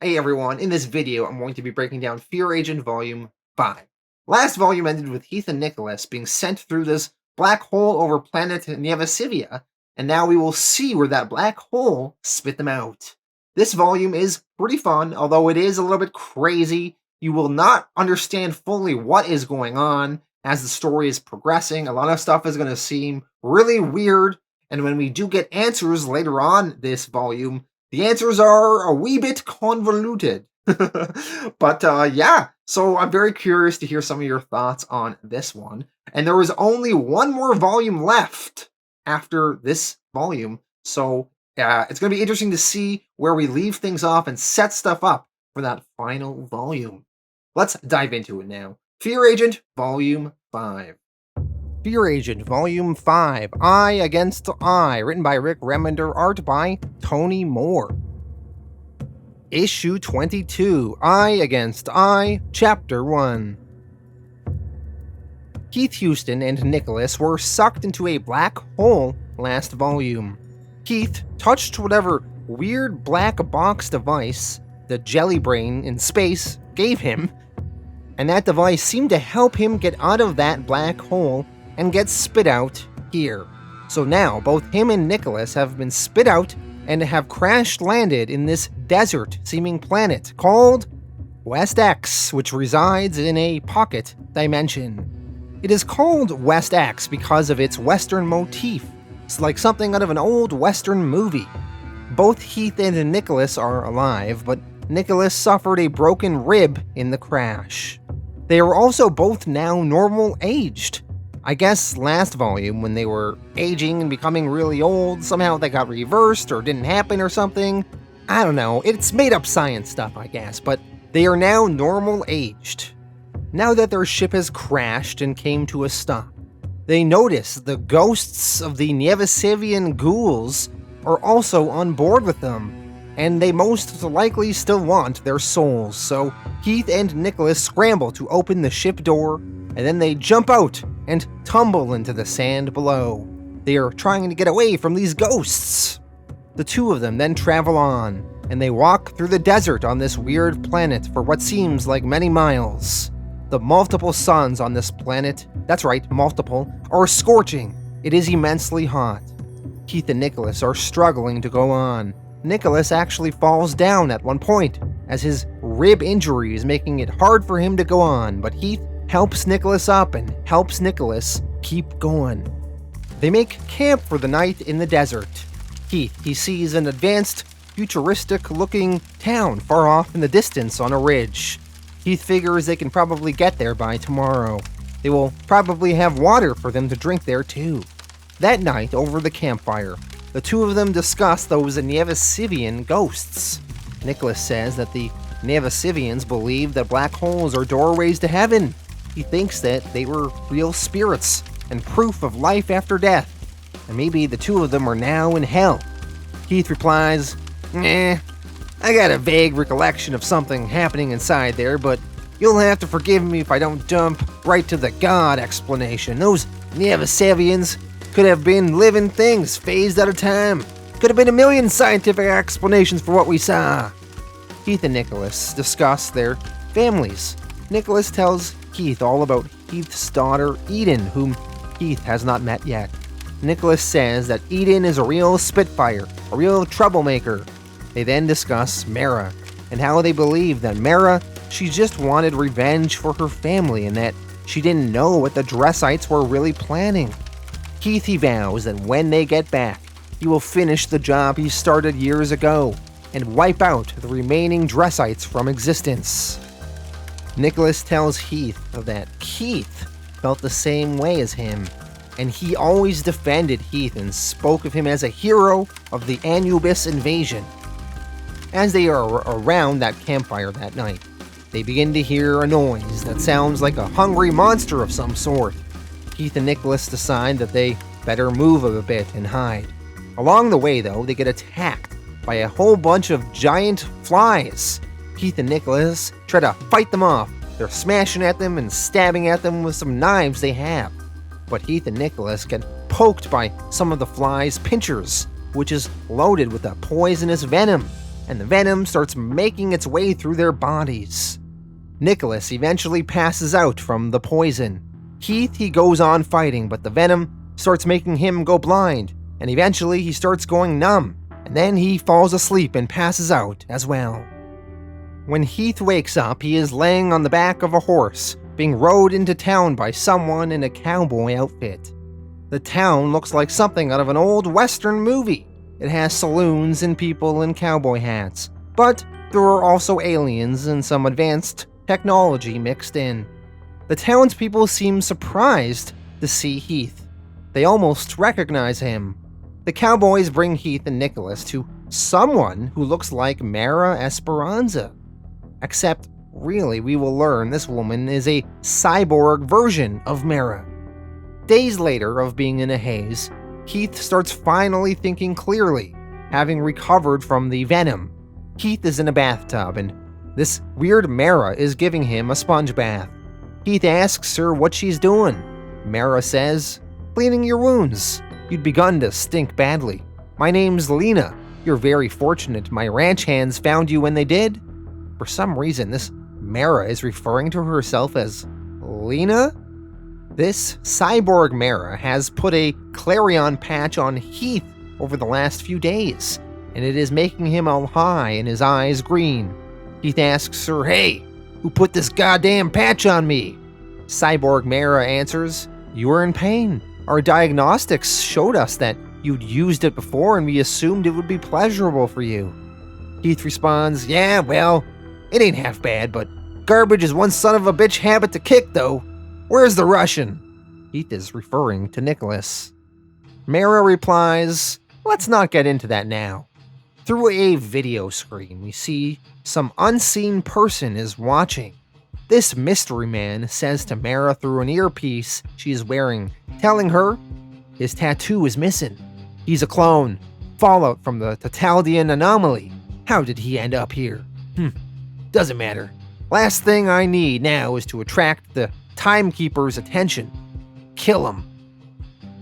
Hey everyone, in this video I'm going to be breaking down Fear Agent Volume 5. Last volume ended with Heath and Nicholas being sent through this black hole over planet Nevasivia, and now we will see where that black hole spit them out. This volume is pretty fun, although it is a little bit crazy. You will not understand fully what is going on as the story is progressing. A lot of stuff is going to seem really weird, and when we do get answers later on this volume, the answers are a wee bit convoluted. But yeah, so I'm very curious to hear some of your thoughts on this one. And there is only one more volume left after this volume, so it's going to be interesting to see where we leave things off and set stuff up for that final volume. Let's dive into it now. Fear Agent Volume 5. Fear Agent Volume 5, Eye Against Eye, written by Rick Remender, art by Tony Moore. Issue 22, Eye Against Eye, Chapter 1. Heath Huston and Nicholas were sucked into a black hole last volume. Heath touched whatever weird black box device the jelly brain in space gave him, and that device seemed to help him get out of that black hole and get spit out here. So now, both him and Nicholas have been spit out and have crash-landed in this desert-seeming planet called Westx, which resides in a pocket dimension. It is called Westx because of its Western motif. It's like something out of an old Western movie. Both Heath and Nicholas are alive, but Nicholas suffered a broken rib in the crash. They are also both now normal-aged. I guess last volume, when they were aging and becoming really old, somehow that got reversed or didn't happen or something. I don't know, it's made-up science stuff, I guess, but they are now normal-aged. Now that their ship has crashed and came to a stop, they notice the ghosts of the Nevasivian ghouls are also on board with them, and they most likely still want their souls, so Heath and Nicholas scramble to open the ship door, and then they jump out and tumble into the sand below. They are trying to get away from these ghosts. The two of them then travel on, and they walk through the desert on this weird planet for what seems like many miles. The multiple suns on this planet, that's right, multiple, are scorching. It is immensely hot. Heath and Nicholas are struggling to go on. Nicholas actually falls down at one point, as his rib injury is making it hard for him to go on, but Heath helps Nicholas up and helps Nicholas keep going. They make camp for the night in the desert. Heath, he sees an advanced, futuristic-looking town far off in the distance on a ridge. Heath figures they can probably get there by tomorrow. They will probably have water for them to drink there too. That night, over the campfire, the two of them discuss those Nevasivian ghosts. Nicholas says that the Nevasivians believe that black holes are doorways to heaven. He thinks that they were real spirits and proof of life after death, and maybe the two of them are now in hell. Heath replies, I got a vague recollection of something happening inside there, but you'll have to forgive me if I don't jump right to the God explanation. Those Nevasivians could have been living things phased out of time. Could have been a million scientific explanations for what we saw. Heath and Nicholas discuss their families. Nicholas tells Heath all about Heath's daughter, Eden, whom Heath has not met yet. Nicholas says that Eden is a real spitfire, a real troublemaker. They then discuss Mara, and how they believe that Mara, she just wanted revenge for her family and that she didn't know what the Dressites were really planning. Heath, he vows that when they get back, he will finish the job he started years ago and wipe out the remaining Dressites from existence. Nicholas tells Heath that Heath felt the same way as him, and he always defended Heath and spoke of him as a hero of the Anubis invasion. As they are around that campfire that night, they begin to hear a noise that sounds like a hungry monster of some sort. Heath and Nicholas decide that they better move a bit and hide. Along the way, though, they get attacked by a whole bunch of giant flies. Heath and Nicholas try to fight them off. They're smashing at them and stabbing at them with some knives they have. But Heath and Nicholas get poked by some of the flies' pincers, which is loaded with a poisonous venom. and the venom starts making its way through their bodies. Nicholas eventually passes out from the poison. Heath, he goes on fighting, but the venom starts making him go blind, and eventually he starts going numb, and then he falls asleep and passes out as well. When Heath wakes up, he is laying on the back of a horse, being rode into town by someone in a cowboy outfit. The town looks like something out of an old Western movie. It has saloons and people in cowboy hats, but there are also aliens and some advanced technology mixed in. The townspeople seem surprised to see Heath. They almost recognize him. The cowboys bring Heath and Nicholas to someone who looks like Mara Esperanza. Except, really, we will learn this woman is a cyborg version of Mara. Days later of being in a haze, Heath starts finally thinking clearly, having recovered from the venom. Heath is in a bathtub, and this weird Mara is giving him a sponge bath. Heath asks her what she's doing. Mara says, "Cleaning your wounds. You'd begun to stink badly. My name's Lena. You're very fortunate my ranch hands found you when they did." For some reason, this Mara is referring to herself as Lena? This cyborg Mara has put a clarion patch on Heath over the last few days, and it is making him all high and his eyes green. Heath asks her, "Hey, who put this goddamn patch on me?" Cyborg Mara answers, "You were in pain. Our diagnostics showed us that you'd used it before and we assumed it would be pleasurable for you." Heath responds, "Yeah, well, it ain't half bad, but garbage is one son of a bitch habit to kick, though. Where's the Russian?" Heath is referring to Nicholas. Mara replies, "Let's not get into that now." Through a video screen, we see some unseen person is watching. This mystery man says to Mara through an earpiece she is wearing, telling her his tattoo is missing. He's a clone, fallout from the Totalian anomaly. How did he end up here? Doesn't matter. Last thing I need now is to attract the timekeeper's attention. Kill him.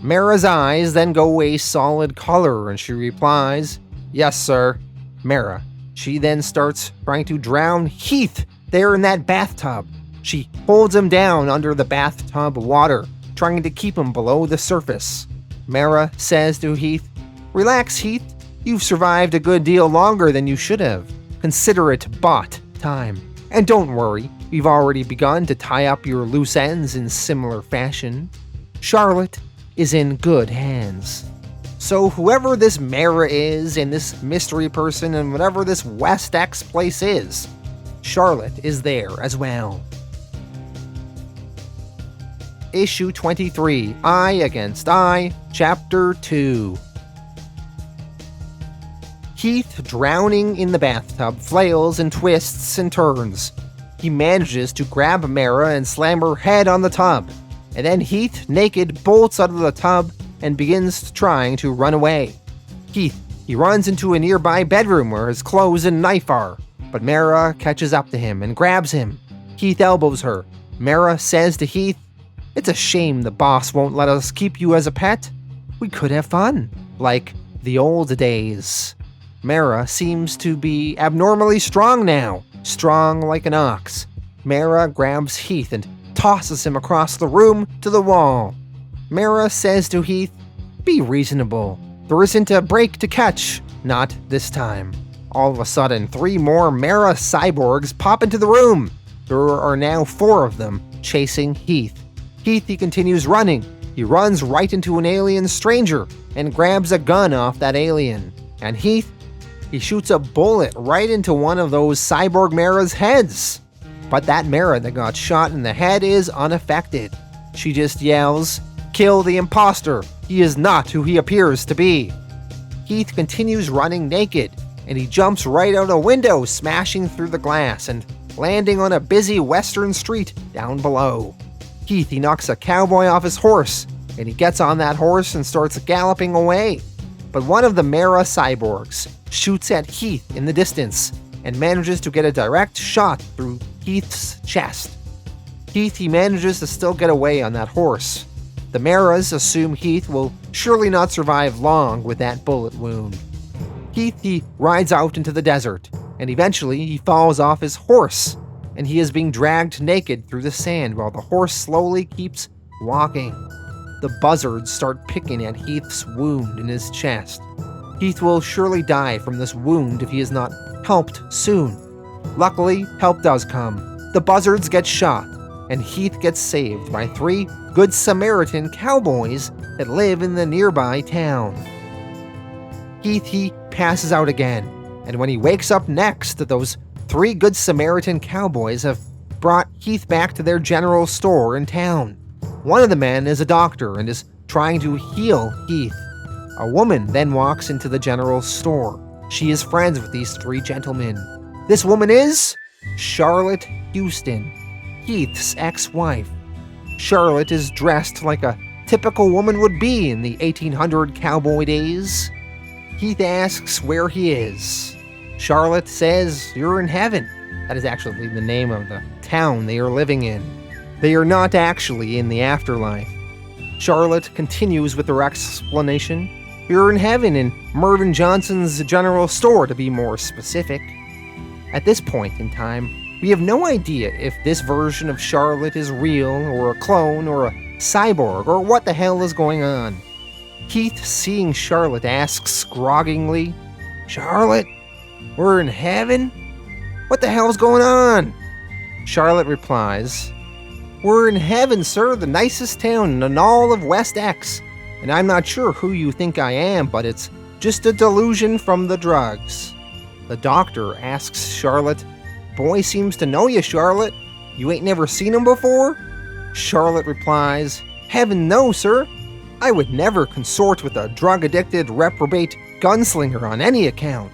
Mara's eyes then go a solid color and she replies, "Yes, sir." Mara, she then starts trying to drown Heath there in that bathtub. She holds him down under the bathtub water, trying to keep him below the surface. Mara says to Heath, "Relax, Heath. You've survived a good deal longer than you should have. Consider it bought time. And don't worry, we've already begun to tie up your loose ends in similar fashion. Charlotte is in good hands." So whoever this Mara is and this mystery person and whatever this Westx place is, Charlotte is there as well. Issue 23, Eye Against Eye, Chapter 2. Heath, drowning in the bathtub, flails and twists and turns. He manages to grab Mara and slam her head on the tub, and then Heath, naked, bolts out of the tub and begins trying to run away. Heath, he runs into a nearby bedroom where his clothes and knife are, but Mara catches up to him and grabs him. Heath elbows her. Mara says to Heath, "It's a shame the boss won't let us keep you as a pet. We could have fun, like the old days." Mara seems to be abnormally strong now, strong like an ox. Mara grabs Heath and tosses him across the room to the wall. Mara says to Heath, "Be reasonable. There isn't a break to catch. Not this time." All of a sudden, 3 more Mara cyborgs pop into the room. There are now 4 of them, chasing Heath. Heath, he continues running. He runs right into an alien stranger and grabs a gun off that alien. And Heath, he shoots a bullet right into one of those cyborg Mara's heads. But that Mara that got shot in the head is unaffected. She just yells, "Kill the imposter. He is not who he appears to be." Heath continues running naked, and he jumps right out a window, smashing through the glass and landing on a busy western street down below. Heath, he knocks a cowboy off his horse, and he gets on that horse and starts galloping away. But one of the Mara cyborgs shoots at Heath in the distance and manages to get a direct shot through Heath's chest. Heath, he manages to still get away on that horse. The Maras assume Heath will surely not survive long with that bullet wound. Heath, he rides out into the desert, and eventually he falls off his horse, and he is being dragged naked through the sand while the horse slowly keeps walking. The buzzards start picking at Heath's wound in his chest. Heath will surely die from this wound if he is not helped soon. Luckily, help does come. The buzzards get shot, and Heath gets saved by 3 Good Samaritan cowboys that live in the nearby town. Heath, he passes out again, and when he wakes up next, those 3 Good Samaritan cowboys have brought Heath back to their general store in town. One of the men is a doctor and is trying to heal Heath. A woman then walks into the general store. She is friends with these 3 gentlemen. This woman is Charlotte Huston, Heath's ex-wife. Charlotte is dressed like a typical woman would be in the 1800 cowboy days. Heath asks where he is. Charlotte says, "You're in heaven." That is actually the name of the town they are living in. They are not actually in the afterlife. Charlotte continues with her explanation. "You're in heaven in Mervyn Johnson's general store, to be more specific." At this point in time, we have no idea if this version of Charlotte is real, or a clone, or a cyborg, or what the hell is going on. Heath, seeing Charlotte, asks groggingly, "Charlotte, we're in heaven? What the hell's going on?" Charlotte replies, "We're in heaven, sir, the nicest town in all of Westx. And I'm not sure who you think I am, but it's just a delusion from the drugs." The doctor asks Charlotte, "Boy seems to know you, Charlotte. You ain't never seen him before?" Charlotte replies, "Heaven no, sir. I would never consort with a drug-addicted, reprobate gunslinger on any account."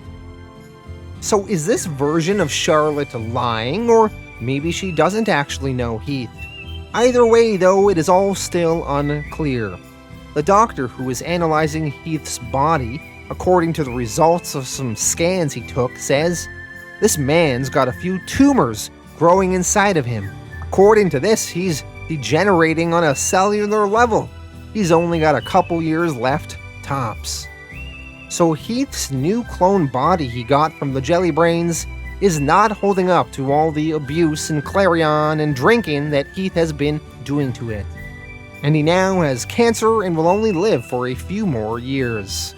So is this version of Charlotte lying, or maybe she doesn't actually know Heath? Either way, though, it is all still unclear. The doctor who is analyzing Heath's body, according to the results of some scans he took, says, "This man's got a few tumors growing inside of him. According to this, he's degenerating on a cellular level. He's only got a couple years left, tops." So Heath's new clone body he got from the Jelly Brains is not holding up to all the abuse and clarion and drinking that Heath has been doing to it. And he now has cancer and will only live for a few more years.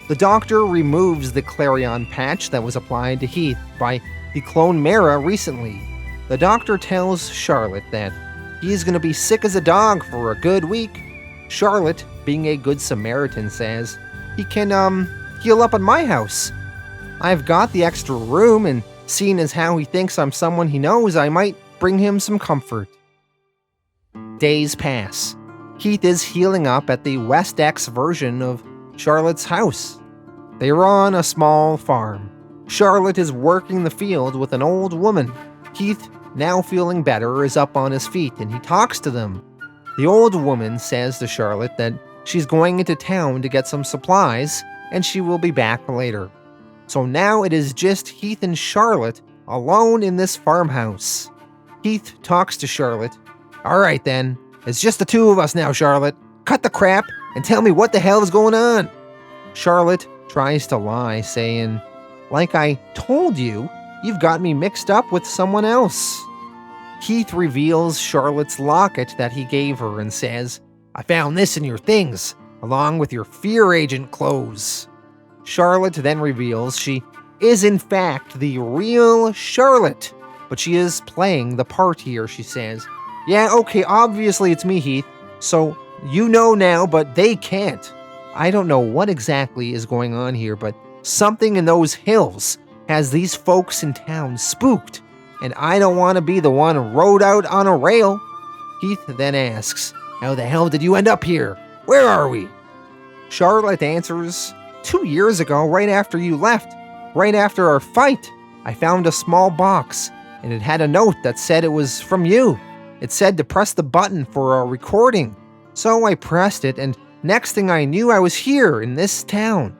The doctor removes the clarion patch that was applied to Heath by the clone Mara recently. The doctor tells Charlotte that he's going to be sick as a dog for a good week. Charlotte, being a good Samaritan, says, "He can, heal up at my house. I've got the extra room, and seeing as how he thinks I'm someone he knows, I might bring him some comfort." Days pass. Heath is healing up at the Westx version of Charlotte's house. They are on a small farm. Charlotte is working the field with an old woman. Heath, now feeling better, is up on his feet and he talks to them. The old woman says to Charlotte that she's going into town to get some supplies and she will be back later. So now it is just Heath and Charlotte alone in this farmhouse. Heath talks to Charlotte. "All right then, it's just the 2 of us now, Charlotte. Cut the crap and tell me what the hell is going on." Charlotte tries to lie, saying, "Like I told you, you've got me mixed up with someone else." Heath reveals Charlotte's locket that he gave her and says, "I found this in your things, along with your fear agent clothes." Charlotte then reveals she is in fact the real Charlotte, but she is playing the part here, she says. "Yeah, okay, obviously it's me, Heath, so you know now, but they can't. I don't know what exactly is going on here, but something in those hills has these folks in town spooked, and I don't want to be the one rode out on a rail." Heath then asks, "How the hell did you end up here? Where are we?" Charlotte answers, 2 years ago, right after you left, right after our fight, I found a small box, and it had a note that said it was from you. It said to press the button for a recording. So I pressed it, and next thing I knew, I was here in this town."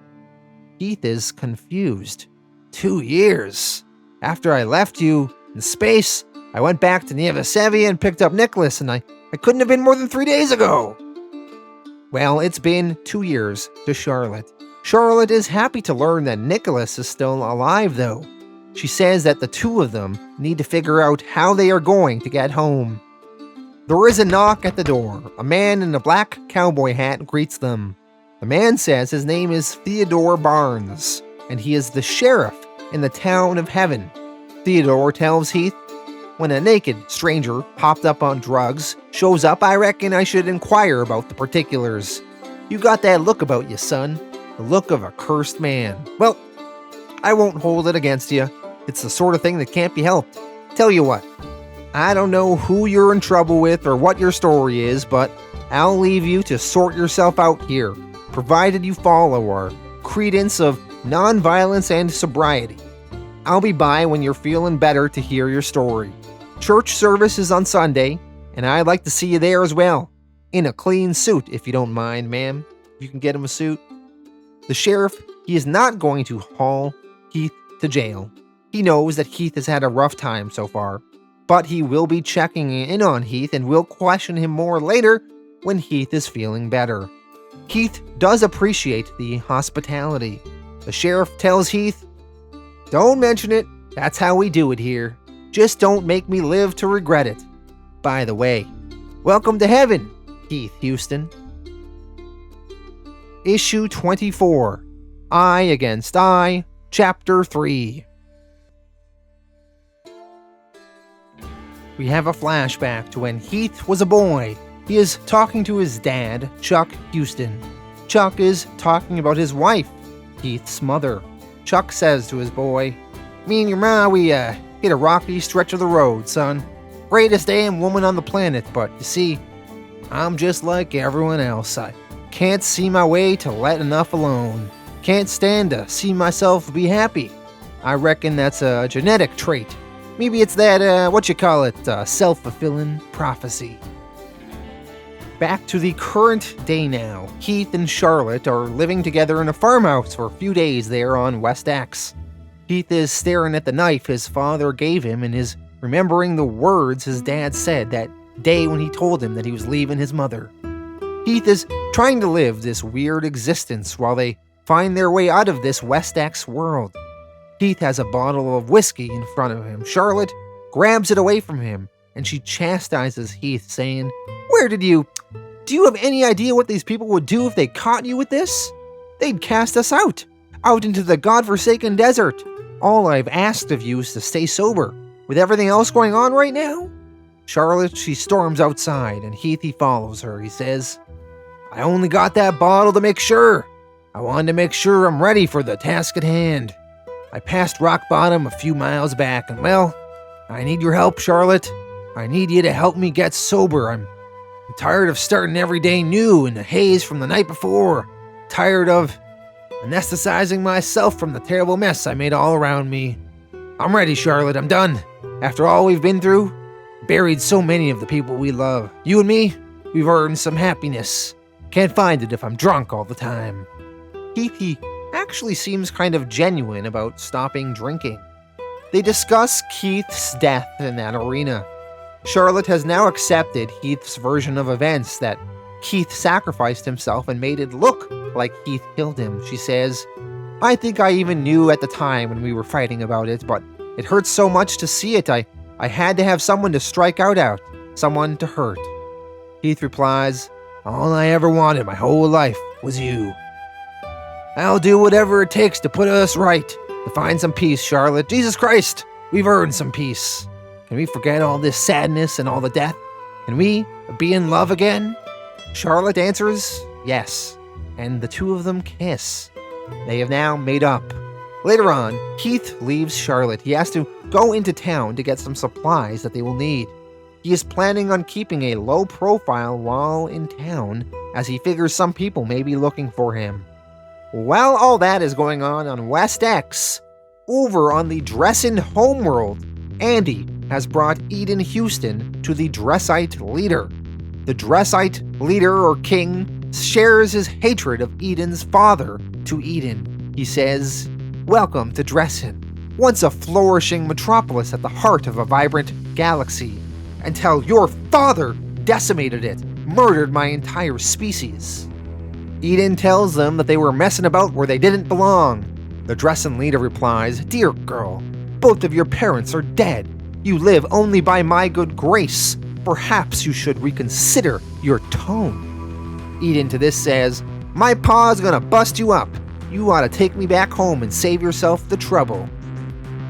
Heath is confused. 2 years? After I left you in space, I went back to Nevasevia and picked up Nicholas, and I couldn't have been more than 3 days ago. Well, it's been 2 years to Charlotte. Charlotte is happy to learn that Nicholas is still alive, though. She says that the two of them need to figure out how they are going to get home. There is a knock at the door. A man in a black cowboy hat greets them. The man says his name is Theodore Barnes, and he is the sheriff in the town of Heaven. Theodore tells Heath, "When a naked stranger, hopped up on drugs, shows up, I reckon I should inquire about the particulars. You got that look about you, son. The look of a cursed man. Well, I won't hold it against you. It's the sort of thing that can't be helped. Tell you what, I don't know who you're in trouble with or what your story is, but I'll leave you to sort yourself out here, provided you follow our credence of nonviolence and sobriety. I'll be by when you're feeling better to hear your story. Church service is on Sunday, and I'd like to see you there as well. In a clean suit, if you don't mind, ma'am. If you can get him a suit." The sheriff, he is not going to haul Heath to jail. He knows that Heath has had a rough time so far, but he will be checking in on Heath and will question him more later when Heath is feeling better. Heath does appreciate the hospitality. The sheriff tells Heath, "Don't mention it, that's how we do it here. Just don't make me live to regret it. By the way, welcome to heaven, Heath Huston." Issue 24, Eye Against Eye, Chapter 3. We have a flashback to when Heath was a boy. He is talking to his dad, Chuck Huston. Chuck is talking about his wife, Heath's mother. Chuck says to his boy, "Me and your ma, we hit a rocky stretch of the road, son. Greatest damn woman on the planet, but you see, I'm just like everyone else. I can't see my way to let enough alone. Can't stand to see myself be happy. I reckon that's a genetic trait. Maybe it's that, self-fulfilling prophecy." Back to the current day now. Heath and Charlotte are living together in a farmhouse for a few days there on Westx. Heath is staring at the knife his father gave him and is remembering the words his dad said that day when he told him that he was leaving his mother. Heath is trying to live this weird existence while they find their way out of this Westx world. Heath has a bottle of whiskey in front of him. Charlotte grabs it away from him, and she chastises Heath, saying, Do you have any idea what these people would do if they caught you with this? They'd cast us out into the godforsaken desert. All I've asked of you is to stay sober. With everything else going on right now?" Charlotte, she storms outside, and Heath, he follows her. He says, "I only got that bottle to make sure. I wanted to make sure I'm ready for the task at hand. I passed rock bottom a few miles back, and well, I need your help, Charlotte. I need you to help me get sober. I'm tired of starting every day new in the haze from the night before. Tired of anesthetizing myself from the terrible mess I made all around me. I'm ready, Charlotte. I'm done. After all we've been through, buried so many of the people we love. You and me, we've earned some happiness. Can't find it if I'm drunk all the time." Heath, he actually seems kind of genuine about stopping drinking. They discuss Keith's death in that arena. Charlotte has now accepted Heath's version of events, that Keith sacrificed himself and made it look like Heath killed him. She says, "I think I even knew at the time when we were fighting about it, but it hurts so much to see it. I had to have someone to strike out at, someone to hurt." Heath replies, "All I ever wanted my whole life was you. I'll do whatever it takes to put us right, to find some peace, Charlotte. Jesus Christ, we've earned some peace. Can we forget all this sadness and all the death? Can we be in love again?" Charlotte answers yes, and the two of them kiss. They have now made up. Later on, Heath leaves Charlotte. He has to go into town to get some supplies that they will need. He is planning on keeping a low profile while in town, as he figures some people may be looking for him. While all that is going on Westx, over on the Dressin homeworld, Andy has brought Eden Huston to the Dressite leader. The Dressite leader, or king, shares his hatred of Eden's father to Eden. He says, "Welcome to Dressin, once a flourishing metropolis at the heart of a vibrant galaxy, until your father decimated it, murdered my entire species." Eden tells them that they were messing about where they didn't belong. The dressing leader replies, "Dear girl, both of your parents are dead. You live only by my good grace. Perhaps you should reconsider your tone." Eden to this says, "My pa's gonna bust you up. You ought to take me back home and save yourself the trouble."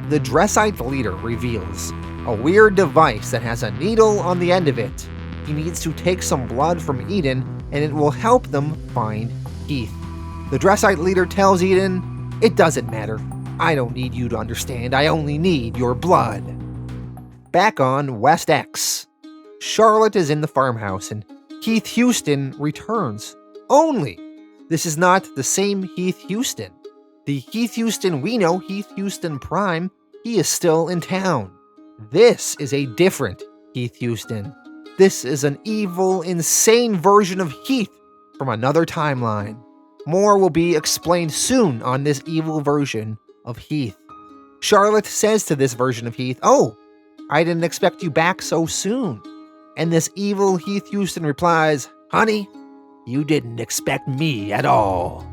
The Dressite leader reveals a weird device that has a needle on the end of it. He needs to take some blood from Eden and it will help them find Heath. The Dressite leader tells Eden, "It doesn't matter. I don't need you to understand. I only need your blood." Back on Westx, Charlotte is in the farmhouse and Heath Huston returns. Only, this is not the same Heath Huston. The Heath Huston we know, Heath Huston Prime, he is still in town. This is a different Heath Huston. This is an evil, insane version of Heath from another timeline. More will be explained soon on this evil version of Heath. Charlotte says to this version of Heath, "Oh, I didn't expect you back so soon." And this evil Heath Huston replies, "Honey, you didn't expect me at all."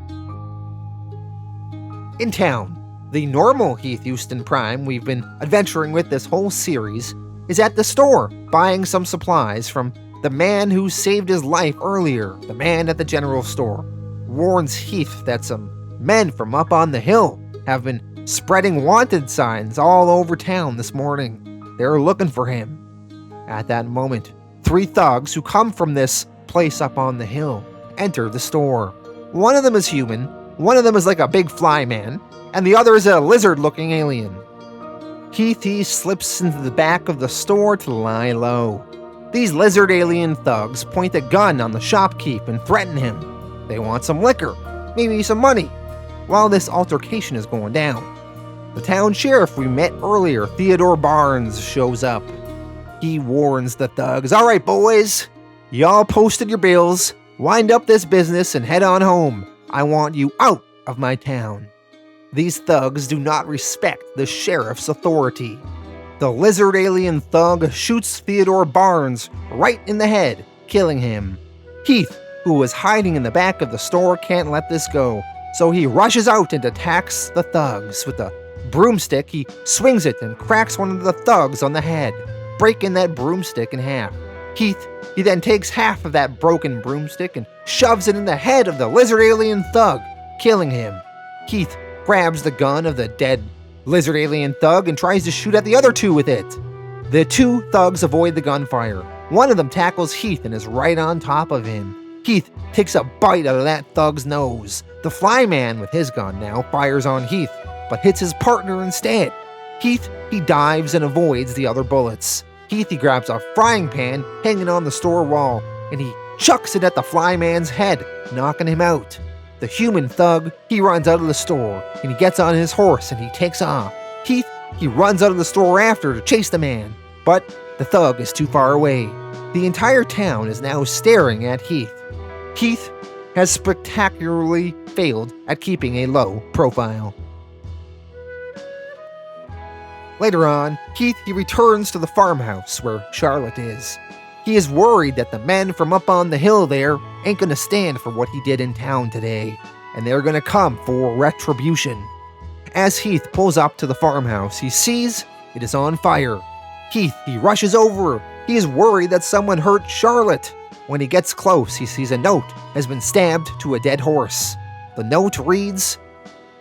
In town, the normal Heath Huston Prime we've been adventuring with this whole series is at the store buying some supplies from the man who saved his life earlier. The man at the general store warns Heath that some men from up on the hill have been spreading wanted signs all over town this morning. They're looking for him. At that moment, 3 thugs who come from this place up on the hill enter the store. One of them is human, one of them is like a big fly man, and the other is a lizard-looking alien. Heath slips into the back of the store to lie low. These lizard alien thugs point a gun on the shopkeep and threaten him. They want some liquor, maybe some money, while this altercation is going down. The town sheriff we met earlier, Theodore Barnes, shows up. He warns the thugs, "All right, boys, y'all posted your bills, wind up this business and head on home. I want you out of my town." These thugs do not respect the sheriff's authority. The lizard alien thug shoots Theodore Barnes right in the head, killing him. Heath, who was hiding in the back of the store, can't let this go, so he rushes out and attacks the thugs. With a broomstick, he swings it and cracks one of the thugs on the head, breaking that broomstick in half. He then takes half of that broken broomstick and shoves it in the head of the lizard alien thug, killing him. Heath grabs the gun of the dead lizard alien thug and tries to shoot at the other 2 with it. The 2 thugs avoid the gunfire. One of them tackles Heath and is right on top of him. Heath takes a bite out of that thug's nose. The flyman with his gun now fires on Heath, but hits his partner instead. Heath, he dives and avoids the other bullets. Heath, he grabs a frying pan hanging on the store wall, and he chucks it at the flyman's head, knocking him out. The human thug, he runs out of the store, and he gets on his horse and he takes off. Heath, he runs out of the store after to chase the man, but the thug is too far away. The entire town is now staring at Heath. Heath has spectacularly failed at keeping a low profile. Later on, Heath, he returns to the farmhouse where Charlotte is. He is worried that the men from up on the hill there ain't gonna stand for what he did in town today, and they're gonna come for retribution. As Heath pulls up to the farmhouse, he sees it is on fire. Heath, he rushes over. He is worried that someone hurt Charlotte. When he gets close, he sees a note has been stabbed to a dead horse. The note reads,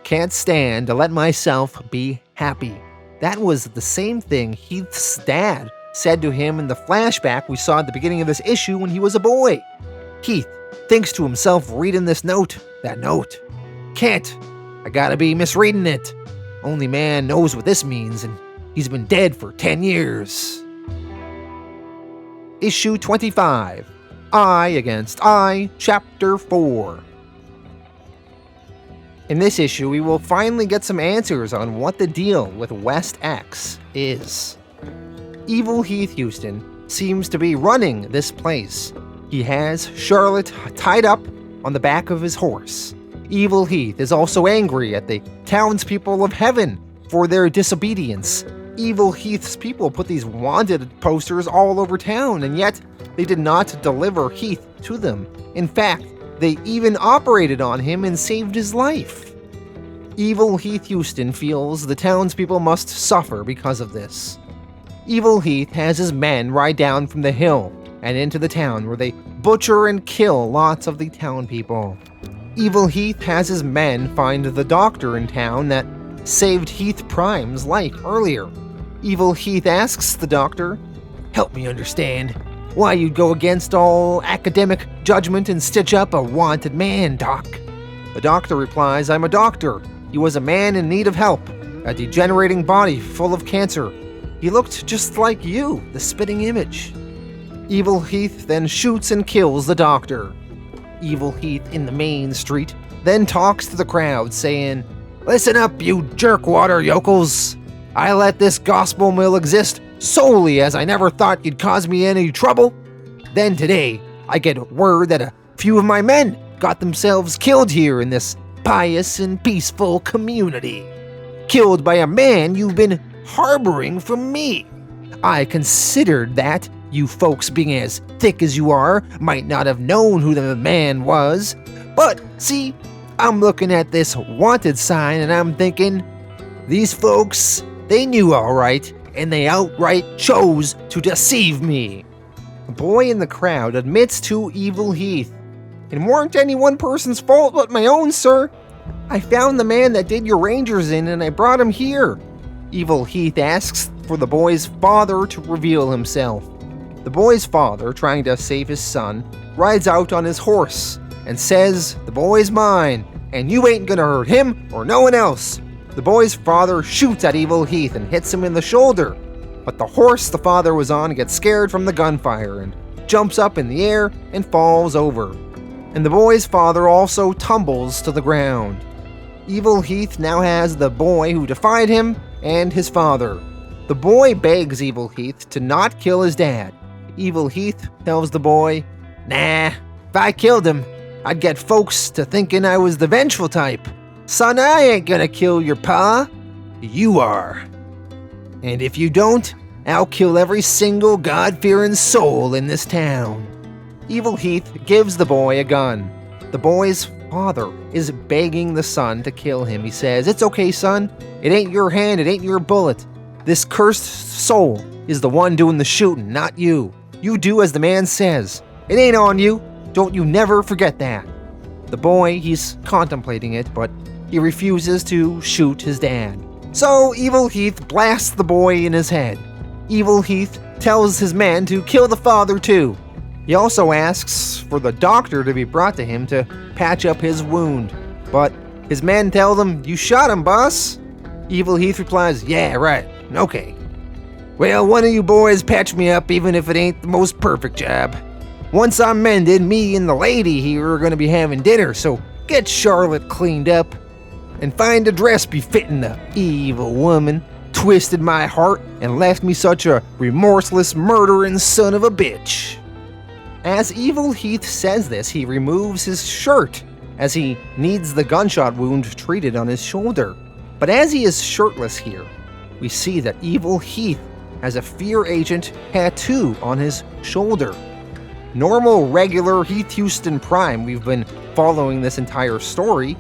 "Can't stand to let myself be happy." That was the same thing Heath's dad said to him in the flashback we saw at the beginning of this issue when he was a boy. Heath thinks to himself reading this note, that note. "Can't. I gotta be misreading it. Only man knows what this means, and he's been dead for 10 years. Issue 25, I Against I, Chapter 4. In this issue, we will finally get some answers on what the deal with Westx is. Evil Heath Huston seems to be running this place. He has Charlotte tied up on the back of his horse. Evil Heath is also angry at the townspeople of Heaven for their disobedience. Evil Heath's people put these wanted posters all over town, and yet they did not deliver Heath to them. In fact, They even operated on him and saved his life. Evil Heath Huston feels the townspeople must suffer because of this. Evil Heath has his men ride down from the hill and into the town where they butcher and kill lots of the town people. Evil Heath has his men find the doctor in town that saved Heath Prime's life earlier. Evil Heath asks the doctor, "Help me understand why you'd go against all academic judgment and stitch up a wanted man, Doc." The doctor replies, "I'm a doctor. He was a man in need of help, a degenerating body full of cancer. He looked just like you, the spitting image." Evil Heath then shoots and kills the doctor. Evil Heath in the main street then talks to the crowd, saying, "Listen up, you jerkwater yokels. I let this gospel mill exist solely as I never thought you'd cause me any trouble. Then today, I get word that a few of my men got themselves killed here in this pious and peaceful community. Killed by a man you've been harboring from me. I considered that you folks, being as thick as you are, might not have known who the man was. But see, I'm looking at this wanted sign and I'm thinking, these folks, they knew all right, and they outright chose to deceive me." A boy in the crowd admits to Evil Heath, "It weren't any one person's fault but my own, sir. I found the man that did your rangers in and I brought him here." Evil Heath asks for the boy's father to reveal himself. The boy's father, trying to save his son, rides out on his horse and says, "The boy's mine, and you ain't gonna hurt him or no one else." The boy's father shoots at Evil Heath and hits him in the shoulder, but the horse the father was on gets scared from the gunfire and jumps up in the air and falls over. And the boy's father also tumbles to the ground. Evil Heath now has the boy who defied him and his father. The boy begs Evil Heath to not kill his dad. Evil Heath tells the boy, "Nah, if I killed him, I'd get folks to thinking I was the vengeful type. Son, I ain't gonna kill your pa. You are. And if you don't, I'll kill every single God-fearing soul in this town." Evil Heath gives the boy a gun. The boy's father is begging the son to kill him. He says, "It's okay, son. It ain't your hand, it ain't your bullet. This cursed soul is the one doing the shooting, not you. You do as the man says. It ain't on you. Don't you never forget that." The boy, he's contemplating it, but he refuses to shoot his dad. So Evil Heath blasts the boy in his head. Evil Heath tells his men to kill the father too. He also asks for the doctor to be brought to him to patch up his wound. But his men tell them, "You shot him, boss." Evil Heath replies, "Yeah, right, okay. Well, one of you boys patch me up even if it ain't the most perfect job. Once I'm mended, me and the lady here are gonna be having dinner, so get Charlotte cleaned up and find a dress befitting the evil woman twisted my heart and left me such a remorseless murdering son of a bitch." As Evil Heath says this, he removes his shirt as he needs the gunshot wound treated on his shoulder. But as he is shirtless here, we see that Evil Heath has a fear agent tattoo on his shoulder. Normal, regular Heath Huston Prime, we've been following this entire story,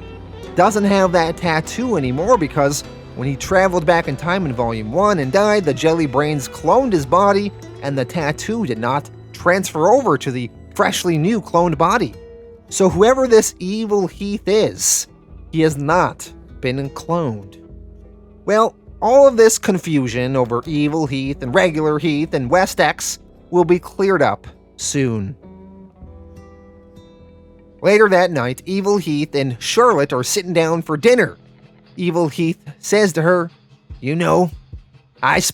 doesn't have that tattoo anymore because when he traveled back in time in Volume 1 and died, the Jelly Brains cloned his body and the tattoo did not transfer over to the freshly new cloned body. So whoever this Evil Heath is, he has not been cloned. Well, all of this confusion over Evil Heath and regular Heath and Westx will be cleared up soon. Later that night, Evil Heath and Charlotte are sitting down for dinner. Evil Heath says to her, "You know, must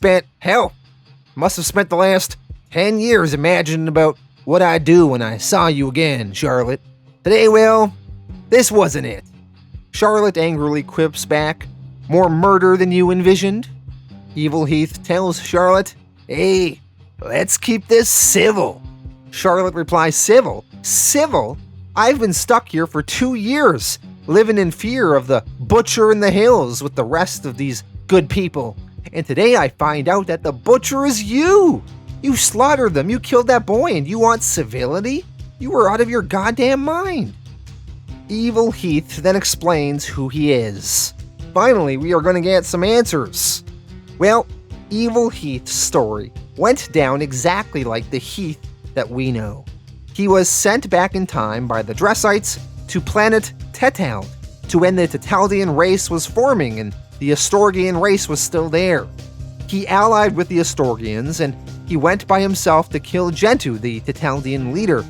have spent the last 10 years imagining about what I'd do when I saw you again, Charlotte. Today, well, this wasn't it." Charlotte angrily quips back, "More murder than you envisioned?" Evil Heath tells Charlotte, "Hey, let's keep this civil." Charlotte replies, "Civil? Civil? I've been stuck here for 2 years, living in fear of the butcher in the hills with the rest of these good people. And today I find out that the butcher is you. You slaughtered them, you killed that boy, and you want civility? You were out of your goddamn mind." Evil Heath then explains who he is. Finally, we are going to get some answers. Well, Evil Heath's story went down exactly like the Heath that we know. He was sent back in time by the Dressites to planet Tetal to when the Tetaldian race was forming and the Astorgian race was still there. He allied with the Astorgians and he went by himself to kill Gentoo, the Tetaldian leader.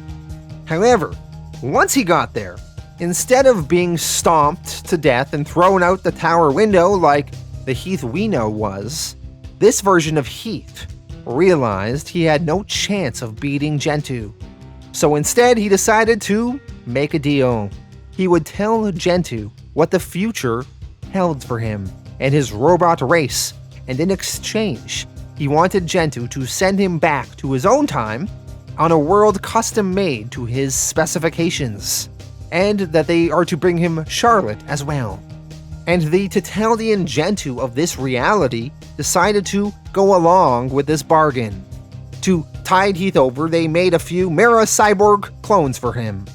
However, once he got there, instead of being stomped to death and thrown out the tower window like the Heath we know was, this version of Heath realized he had no chance of beating Gentoo. So instead, he decided to make a deal. He would tell Gentoo what the future held for him and his robot race, and in exchange, he wanted Gentoo to send him back to his own time on a world custom-made to his specifications, and that they are to bring him Charlotte as well. And the Tetaldian Gentoo of this reality decided to go along with this bargain. To tide Heath over, they made a few Mera cyborg clones for him.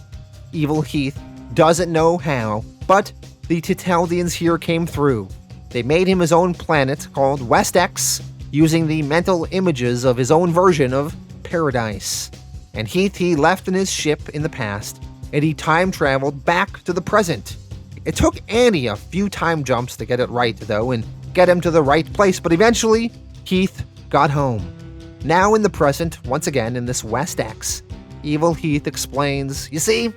Evil Heath doesn't know how, but the Tetaldians here came through. They made him his own planet called Westx, using the mental images of his own version of Paradise. And Heath he left in his ship in the past, and he time traveled back to the present. It took Annie a few time jumps to get it right, though, and get him to the right place, but eventually, Heath got home. Now in the present, once again in this Westx, Evil Heath explains, "You see,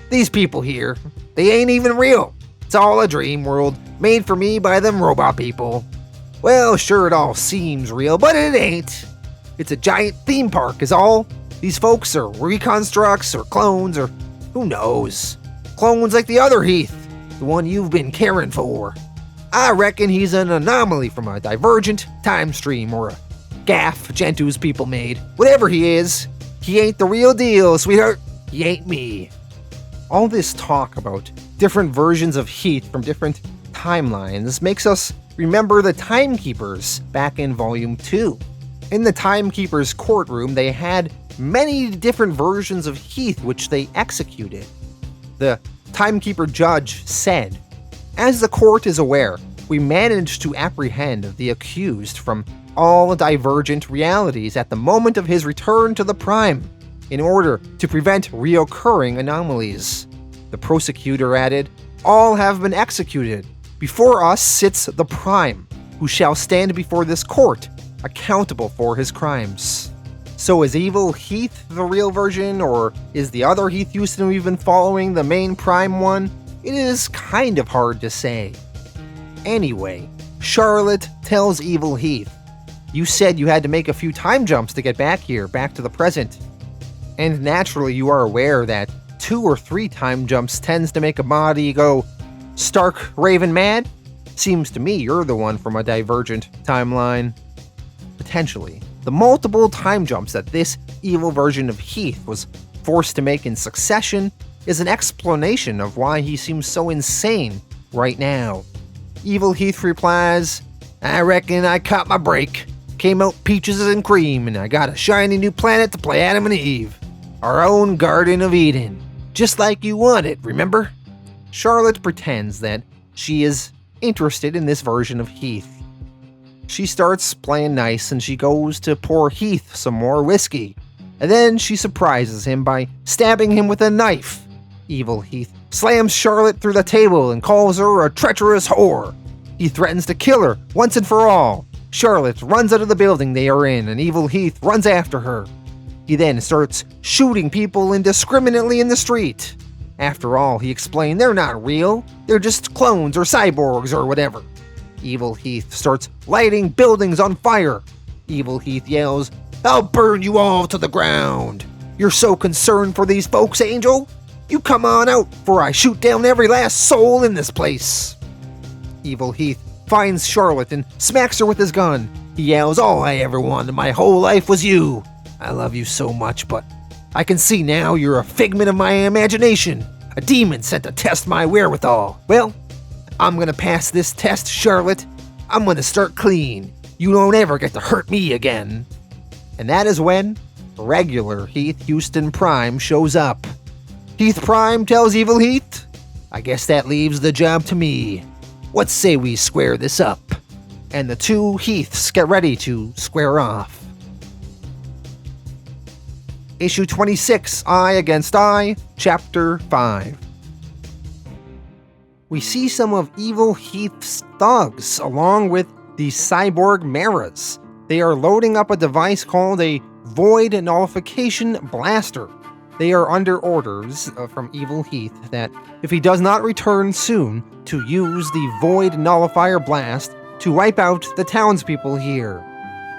these people here, they ain't even real. It's all a dream world made for me by them robot people. Well, sure, it all seems real, but it ain't. It's a giant theme park is all. These folks are reconstructs or clones or who knows. Clones like the other Heath, the one you've been caring for. I reckon he's an anomaly from a divergent time stream or a gaff Gentoo's people made. Whatever he is, he ain't the real deal, sweetheart. He ain't me." All this talk about different versions of Heath from different timelines makes us remember the Timekeepers back in Volume 2. In the Timekeepers' courtroom, they had many different versions of Heath which they executed. The Timekeeper judge said, "As the court is aware, we managed to apprehend the accused from all divergent realities at the moment of his return to the Prime, in order to prevent reoccurring anomalies." The prosecutor added, "All have been executed. Before us sits the Prime, who shall stand before this court, accountable for his crimes." So is Evil Heath the real version, or is the other Heath Huston we've been following the main Prime one? It is kind of hard to say. Anyway, Charlotte tells Evil Heath, "You said you had to make a few time jumps to get back here, back to the present. And naturally you are aware that 2 or 3 time jumps tends to make a body go stark raving mad? Seems to me you're the one from a divergent timeline." Potentially. The multiple time jumps that this evil version of Heath was forced to make in succession is an explanation of why he seems so insane right now. Evil Heath replies, "I reckon I caught my break. Came out peaches and cream, and I got a shiny new planet to play Adam and Eve. Our own Garden of Eden. Just like you wanted, remember?" Charlotte pretends that she is interested in this version of Heath. She starts playing nice and she goes to pour Heath some more whiskey. And then she surprises him by stabbing him with a knife. Evil Heath slams Charlotte through the table and calls her a treacherous whore. He threatens to kill her once and for all. Charlotte runs out of the building they are in and Evil Heath runs after her. He then starts shooting people indiscriminately in the street. After all, he explained, they're not real. They're just clones or cyborgs or whatever. Evil Heath starts lighting buildings on fire. Evil Heath yells, "I'll burn you all to the ground. You're so concerned for these folks, Angel? You come on out, for I shoot down every last soul in this place." Evil Heath finds Charlotte and smacks her with his gun. He yells, "All I ever wanted my whole life was you. I love you so much, but I can see now you're a figment of my imagination, a demon sent to test my wherewithal. Well, I'm gonna pass this test, Charlotte. I'm gonna start clean. You don't ever get to hurt me again." And that is when regular Heath Huston Prime shows up. Heath Prime tells Evil Heath, I guess that leaves the job to me. What say we square this up? And the two Heaths get ready to square off. Issue 26, Eye Against Eye, Chapter 5. We see some of Evil Heath's thugs along with the cyborg Maras. They are loading up a device called a Void Nullification Blaster. They are under orders from Evil Heath that if he does not return soon, to use the Void Nullifier Blast to wipe out the townspeople here.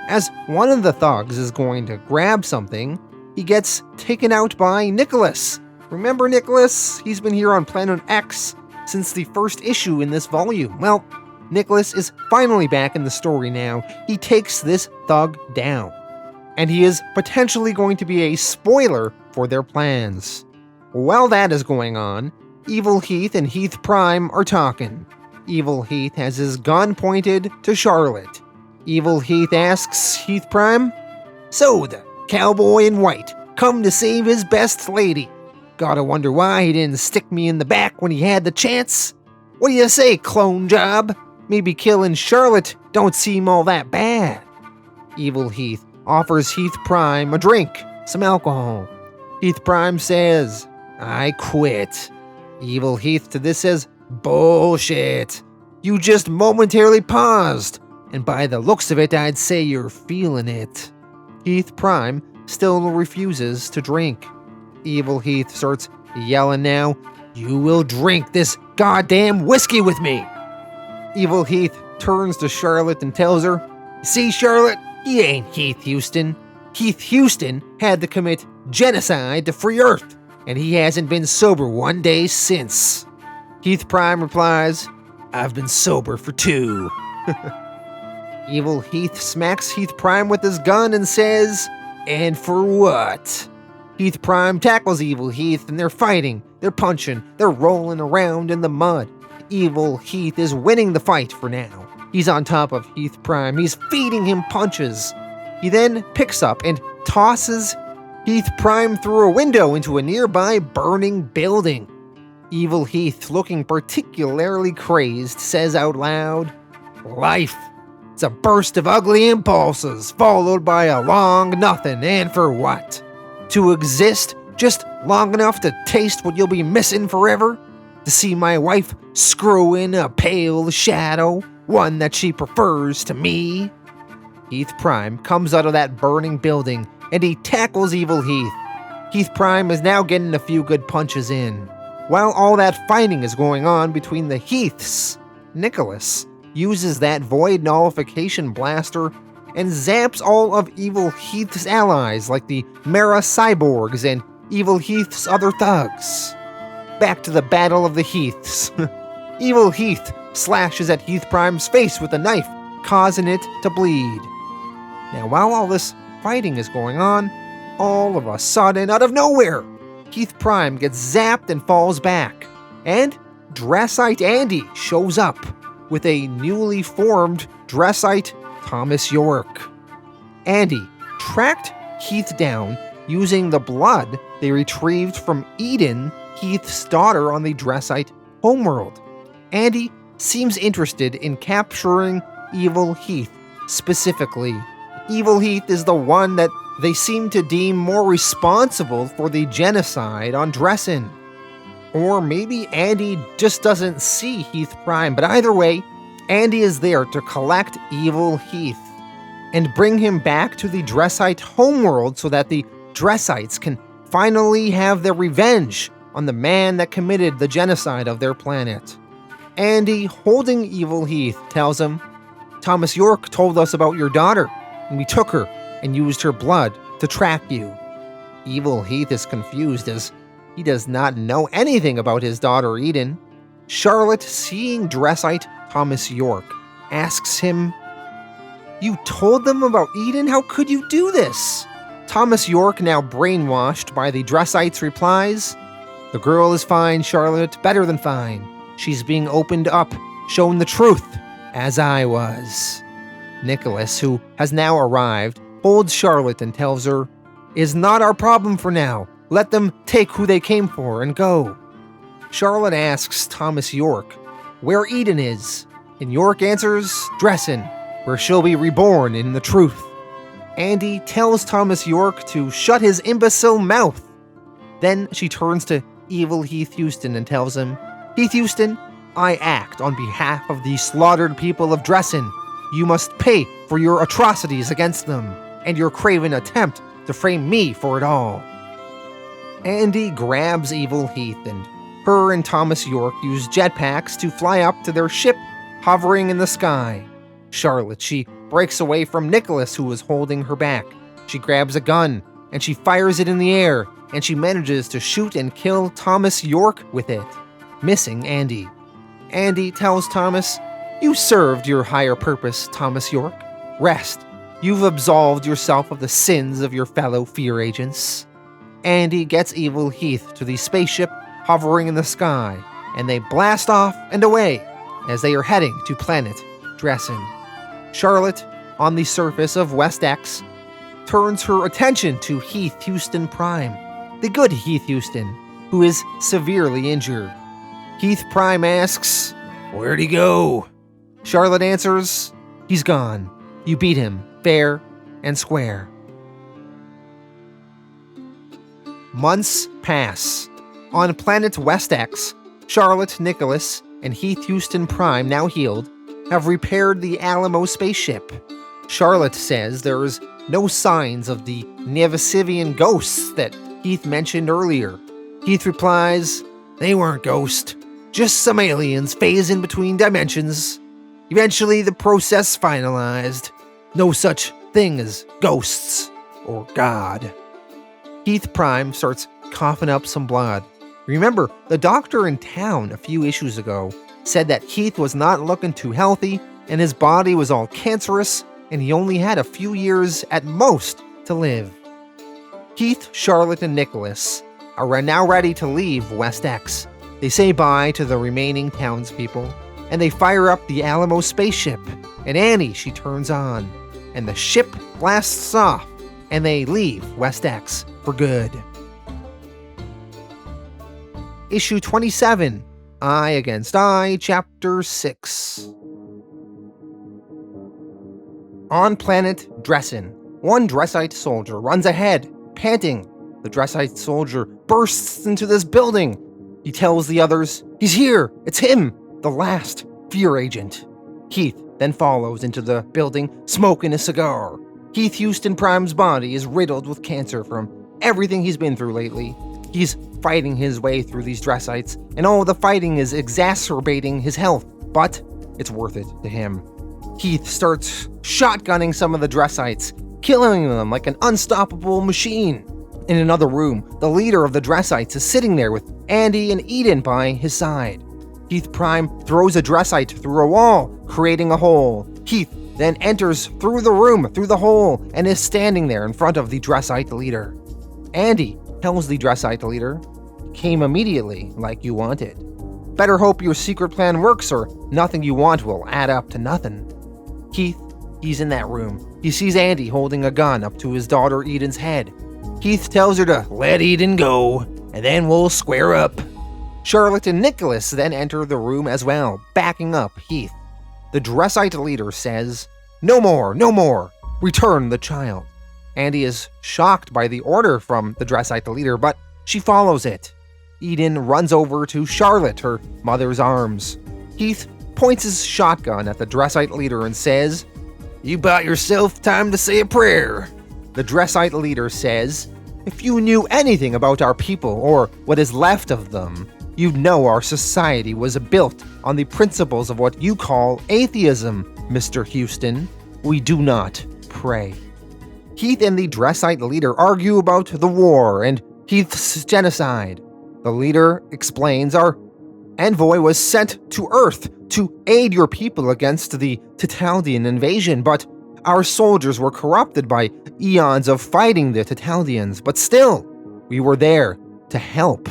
As one of the thugs is going to grab something, he gets taken out by Nicholas. Remember Nicholas? He's been here on Planet X since the first issue in this volume. Well, Nicholas is finally back in the story now. He takes this thug down, and he is potentially going to be a spoiler for their plans. While that is going on, Evil Heath and Heath Prime are talking. Evil Heath has his gun pointed to Charlotte. Evil Heath asks Heath Prime, "So the cowboy in white come to save his best lady. Gotta wonder why he didn't stick me in the back when he had the chance. What do you say, clone job? Maybe killing Charlotte don't seem all that bad." Evil Heath offers Heath Prime a drink, some alcohol. Heath Prime says, "I quit." Evil Heath to this says, "Bullshit. You just momentarily paused, and by the looks of it, I'd say you're feeling it." Heath Prime still refuses to drink. Evil Heath starts yelling now, "You will drink this goddamn whiskey with me." Evil Heath turns to Charlotte and tells her, "See, Charlotte, he ain't Heath Huston. Heath Huston had to commit genocide to free Earth, and he hasn't been sober one day since." Heath Prime replies, "I've been sober for 2. Evil Heath smacks Heath Prime with his gun and says, "And for what?" Heath Prime tackles Evil Heath and they're fighting, they're punching, they're rolling around in the mud. Evil Heath is winning the fight for now. He's on top of Heath Prime, he's feeding him punches. He then picks up and tosses Heath Prime through a window into a nearby burning building. Evil Heath, looking particularly crazed, says out loud, "Life. It's a burst of ugly impulses, followed by a long nothing, and for what? To exist just long enough to taste what you'll be missing forever? To see my wife screw in a pale shadow, one that she prefers to me?" Heath Prime comes out of that burning building, and he tackles Evil Heath. Heath Prime is now getting a few good punches in. While all that fighting is going on between the Heaths, Nicholas uses that Void Nullification Blaster and zaps all of Evil Heath's allies like the Mara cyborgs and Evil Heath's other thugs. Back to the Battle of the Heaths. Evil Heath slashes at Heath Prime's face with a knife, causing it to bleed. Now, while all this fighting is going on, all of a sudden, out of nowhere, Heath Prime gets zapped and falls back, and Dressite Andy shows up with a newly formed Dressite Thomas York. Andy tracked Heath down using the blood they retrieved from Eden, Heath's daughter on the Dressite homeworld. Andy seems interested in capturing Evil Heath specifically. Evil Heath is the one that they seem to deem more responsible for the genocide on Dressin. Or maybe Andy just doesn't see Heath Prime, but either way, Andy is there to collect Evil Heath and bring him back to the Dressite homeworld so that the Dressites can finally have their revenge on the man that committed the genocide of their planet. Andy, holding Evil Heath, tells him, "Thomas York told us about your daughter, and we took her and used her blood to track you." Evil Heath is confused as he does not know anything about his daughter Eden. Charlotte, seeing Dressite Thomas York, asks him, "You told them about Eden? How could you do this?" Thomas York, now brainwashed by the Dressites, replies, "The girl is fine, Charlotte, better than fine. She's being opened up, shown the truth, as I was." Nicholas, who has now arrived, holds Charlotte and tells her, "Is not our problem for now. Let them take who they came for and go." Charlotte asks Thomas York where Eden is, and York answers Dressin, where she'll be reborn in the truth. Andy tells Thomas York to shut his imbecile mouth. Then she turns to evil Heath Huston and tells him, Heath Huston, I act on behalf of the slaughtered people of Dressin. You must pay for your atrocities against them, and your craven attempt to frame me for it all. Andy grabs evil Heath, and her and Thomas York use jetpacks to fly up to their ship hovering in the sky. Charlotte, she breaks away from Nicholas, who was holding her back. She grabs a gun, and she fires it in the air, and she manages to shoot and kill Thomas York with it, missing Andy. Andy tells Thomas, You served your higher purpose, Thomas York. Rest. You've absolved yourself of the sins of your fellow fear agents. Andy gets evil Heath to the spaceship hovering in the sky, and they blast off and away as they are heading to Planet Dressin. Charlotte, on the surface of Westx, turns her attention to Heath Huston Prime, the good Heath Huston, who is severely injured. Heath Prime asks, Where'd he go? Charlotte answers, He's gone. You beat him, fair and square. Months pass. On Planet Westx, Charlotte, Nicholas, and Heath Huston Prime, now healed, have repaired the Alamo spaceship. Charlotte says there's no signs of the Nevasivian ghosts that Heath mentioned earlier. Heath replies, They weren't ghosts, just some aliens phasing between dimensions. Eventually the process finalized. No such thing as ghosts or God. Heath Prime starts coughing up some blood. Remember, the doctor in town a few issues ago said that Heath was not looking too healthy, and his body was all cancerous, and he only had a few years at most to live. Heath, Charlotte, and Nicholas are now ready to leave Westx. They say bye to the remaining townspeople, and they fire up the Alamo spaceship, and Annie, she turns on, and the ship blasts off, and they leave Westx for good. Issue 27, Eye Against Eye, Chapter 6. On Planet Dressin, one Dressite soldier runs ahead, panting. The Dressite soldier bursts into this building. He tells the others, He's here! It's him! The last fear agent. Heath then follows into the building, smoking a cigar. Heath Huston Prime's body is riddled with cancer from everything he's been through lately. He's fighting his way through these Dressites, and all the fighting is exacerbating his health, but it's worth it to him. Heath starts shotgunning some of the Dressites, killing them like an unstoppable machine. In another room, the leader of the Dressites is sitting there with Andy and Eden by his side. Heath Prime throws a Dressite through a wall, creating a hole. Heath then enters through the room, through the hole, and is standing there in front of the Dressite leader. Andy tells the Dressite leader, Came immediately, like you wanted. Better hope your secret plan works, or nothing you want will add up to nothing. Heath, he's in that room. He sees Andy holding a gun up to his daughter Eden's head. Heath tells her to let Eden go, and then we'll square up. Charlotte and Nicholas then enter the room as well, backing up Heath. The Dressite leader says, No more, no more. Return the child. Andy is shocked by the order from the Dressite leader, but she follows it. Eden runs over to Charlotte, her mother's arms. Heath points his shotgun at the Dressite leader and says, You bought yourself time to say a prayer. The Dressite leader says, If you knew anything about our people, or what is left of them, you'd know our society was built on the principles of what you call atheism, Mr. Huston. We do not pray. Heath and the Dressite leader argue about the war and Heath's genocide. The leader explains our envoy was sent to Earth to aid your people against the Titaldian invasion, but our soldiers were corrupted by eons of fighting the Titaldians, but still, we were there to help.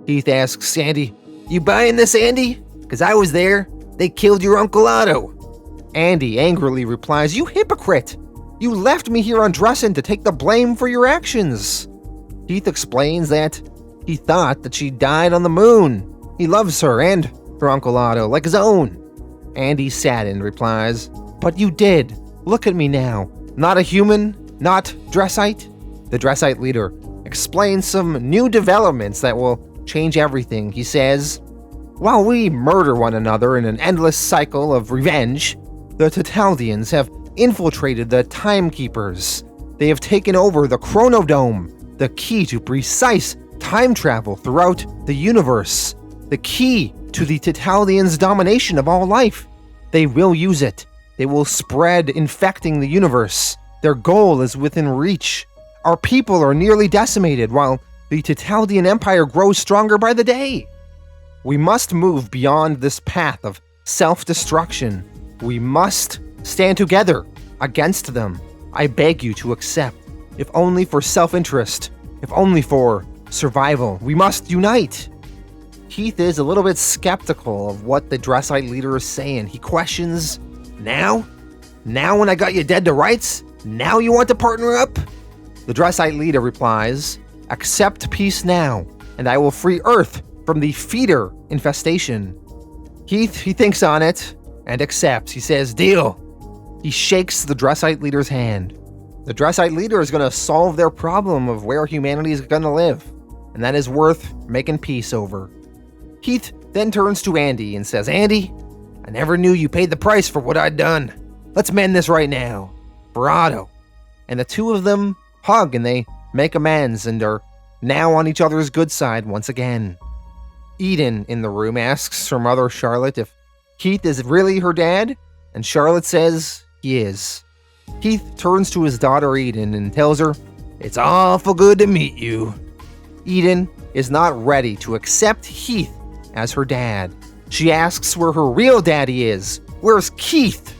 Heath asks Andy, You buying this, Andy? Because I was there. They killed your Uncle Otto. Andy angrily replies, You hypocrite! You left me here on Dressin to take the blame for your actions. Heath explains that he thought that she died on the moon. He loves her and her Uncle Otto like his own. Andy, saddened, replies, "But you did. Look at me now. Not a human, not Dressite." The Dressite leader explains some new developments that will change everything. He says, "While we murder one another in an endless cycle of revenge, the Tetaldians have infiltrated the Timekeepers. They have taken over the Chronodome, the key to precise time travel throughout the universe, the key to the Tetaldians' domination of all life. They will use it. They will spread, infecting the universe. Their goal is within reach. Our people are nearly decimated, while the Tetaldian Empire grows stronger by the day. We must move beyond this path of self-destruction. We must stand together against them. I beg you to accept, if only for self-interest, if only for survival. We must unite." Heath is a little bit skeptical of what the Dressite leader is saying. He questions, "Now? Now when I got you dead to rights? Now you want to partner up?" The Dressite leader replies, "Accept peace now, and I will free Earth from the feeder infestation." Heath, he thinks on it and accepts. He says, "Deal." He shakes the Dressite leader's hand. The Dressite leader is going to solve their problem of where humanity is going to live, and that is worth making peace over. Heath then turns to Andy and says, "Andy, I never knew you paid the price for what I'd done. Let's mend this right now. For Otto." And the two of them hug and they make amends and are now on each other's good side once again. Eden in the room asks her mother Charlotte if Heath is really her dad, and Charlotte says he is. Heath turns to his daughter Eden and tells her, "It's awful good to meet you." Eden is not ready to accept Heath as her dad. She asks where her real daddy is. Where's Keith?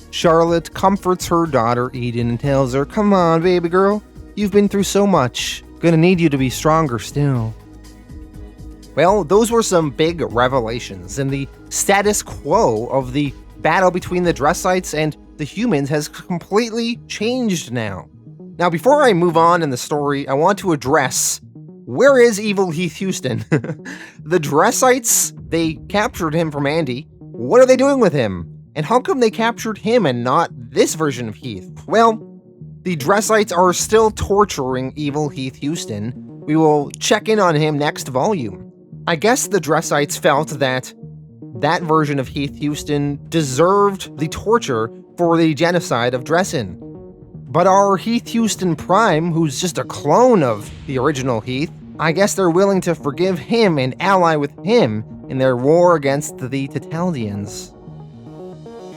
Charlotte comforts her daughter Eden and tells her, "Come on, baby girl. You've been through so much. Gonna need you to be stronger still." Well, those were some big revelations, and the status quo of the battle between the Dressites and the humans has completely changed now. Now, before I move on in the story, I want to address, where is evil Heath Huston? The Dressites, they captured him from Andy. What are they doing with him? And how come they captured him and not this version of Heath? Well, the Dressites are still torturing evil Heath Huston. We will check in on him next volume. I guess the Dressites felt that that version of Heath Huston deserved the torture for the genocide of Dresden. But our Heath Huston Prime, who's just a clone of the original Heath, I guess they're willing to forgive him and ally with him in their war against the Tetaldians.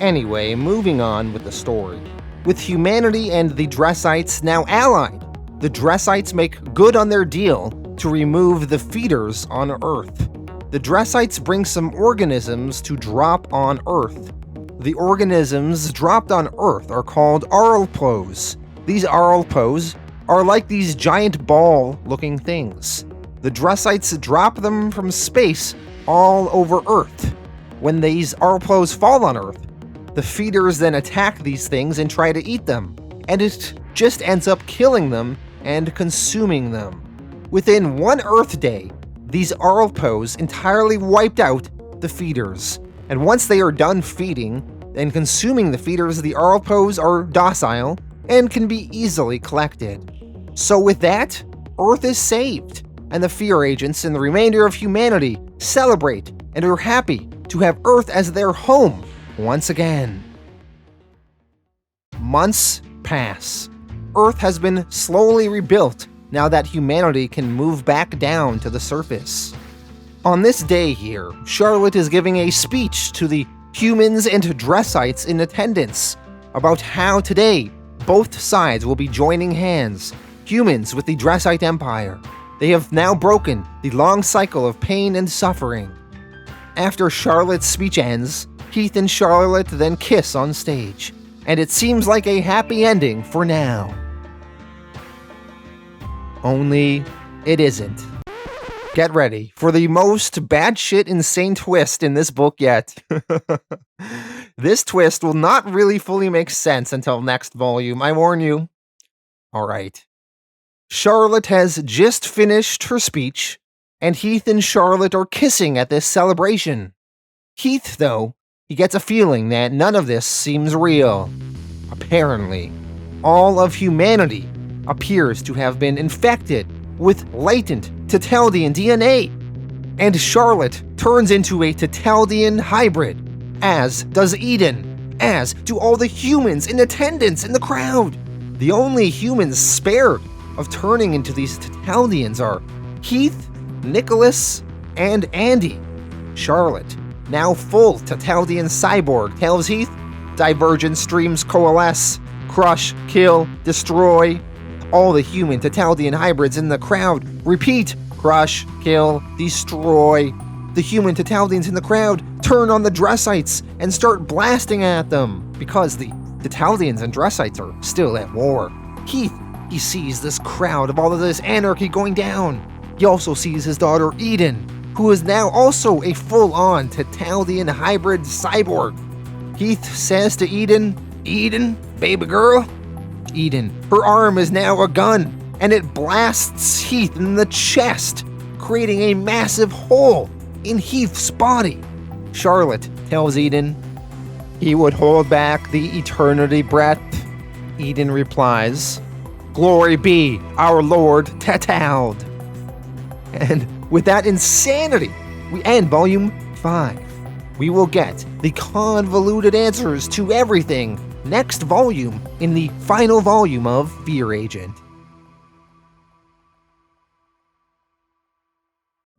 Anyway, moving on with the story. With humanity and the Dressites now allied, the Dressites make good on their deal to remove the feeders on Earth. The Dressites bring some organisms to drop on Earth. The organisms dropped on Earth are called Arlpos. These Arlpos are like these giant ball-looking things. The Dressites drop them from space all over Earth. When these Arlpos fall on Earth, the feeders then attack these things and try to eat them, and it just ends up killing them and consuming them. Within one Earth day, these Arlpos entirely wiped out the feeders, and once they are done feeding and consuming the feeders, the Arlpos are docile and can be easily collected. So with that, Earth is saved, and the fear agents and the remainder of humanity celebrate and are happy to have Earth as their home once again. Months pass. Earth has been slowly rebuilt now that humanity can move back down to the surface. On this day here, Charlotte is giving a speech to the humans and Dressites in attendance about how today both sides will be joining hands, humans with the Dressite Empire. They have now broken the long cycle of pain and suffering. After Charlotte's speech ends, Heath and Charlotte then kiss on stage, and it seems like a happy ending for now. Only it isn't. Get ready for the most batshit insane twist in this book yet. This twist will not really fully make sense until next volume, I warn you. Alright. Charlotte has just finished her speech. and Heath and Charlotte are kissing at this celebration. Heath, though, he gets a feeling that none of this seems real. Apparently, all of humanity appears to have been infected with latent Tetaldian DNA, and Charlotte turns into a Tetaldian hybrid, as does Eden, as do all the humans in attendance in the crowd. The only humans spared of turning into these Tetaldians are Heath, Nicholas, and Andy. Charlotte, now full Tetaldian cyborg, tells Heath, divergent streams coalesce, crush, kill, destroy. All the human Tetaldian hybrids in the crowd repeat, crush, kill, destroy. The human Tetaldians in the crowd turn on the Dressites and start blasting at them, because the Tetaldians and Dressites are still at war. Heath, he sees this crowd of all of this anarchy going down. He also sees his daughter Eden, who is now also a full-on Tetaldian hybrid cyborg. Heath says to Eden, "Eden, baby girl." Eden, her arm is now a gun, and it blasts Heath in the chest, creating a massive hole in Heath's body. Charlotte tells Eden he would hold back the eternity breath. Eden replies, "Glory be our Lord Tetald." And with that insanity, we end Volume 5. We will get the convoluted answers to everything next volume in the final volume of Fear Agent.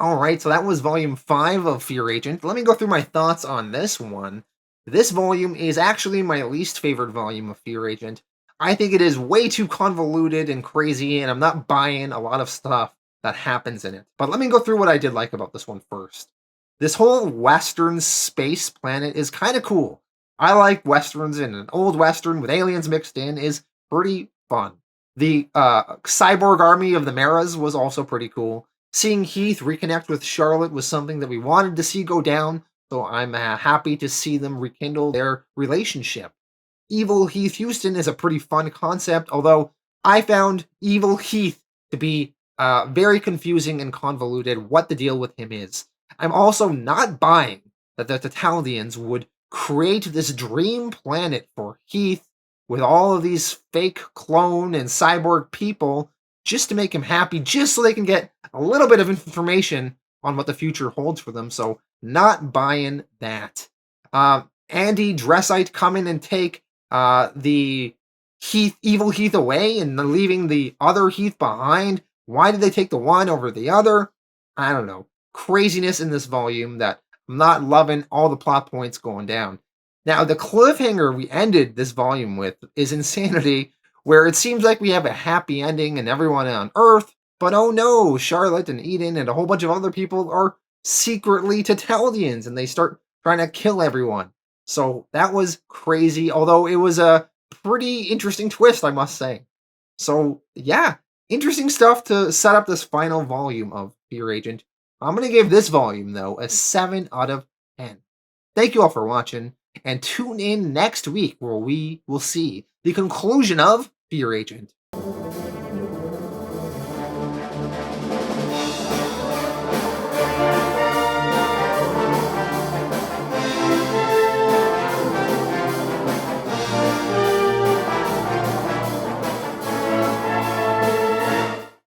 Alright, so that was Volume 5 of Fear Agent. Let me go through my thoughts on this one. This volume is actually my least favorite volume of Fear Agent. I think it is way too convoluted and crazy, and I'm not buying a lot of stuff that happens in it. But let me go through what I did like about this one first. This whole Western space planet is kind of cool. I like Westerns, and an old Western with aliens mixed in is pretty fun. The cyborg army of the Maras was also pretty cool. Seeing Heath reconnect with Charlotte was something that we wanted to see go down, so I'm happy to see them rekindle their relationship. Evil Heath Huston is a pretty fun concept, although I found Evil Heath to be very confusing and convoluted what the deal with him is. I'm also not buying that the Tetaldians would create this dream planet for Heath with all of these fake clone and cyborg people just to make him happy, just so they can get a little bit of information on what the future holds for them, so not buying that. Andy Dressite come in and take the Evil Heath away and leaving the other Heath behind. Why did they take the one over the other? I don't know. Craziness in this volume that I'm not loving all the plot points going down. Now, the cliffhanger we ended this volume with is Insanity, where it seems like we have a happy ending and everyone on Earth, but oh no, Charlotte and Eden and a whole bunch of other people are secretly Tetaldians, and they start trying to kill everyone. So that was crazy, although it was a pretty interesting twist, I must say. So yeah, interesting stuff to set up this final volume of Fear Agent. I'm going to give this volume, though, a 7 out of 10. Thank you all for watching, and tune in next week where we will see the conclusion of Fear Agent.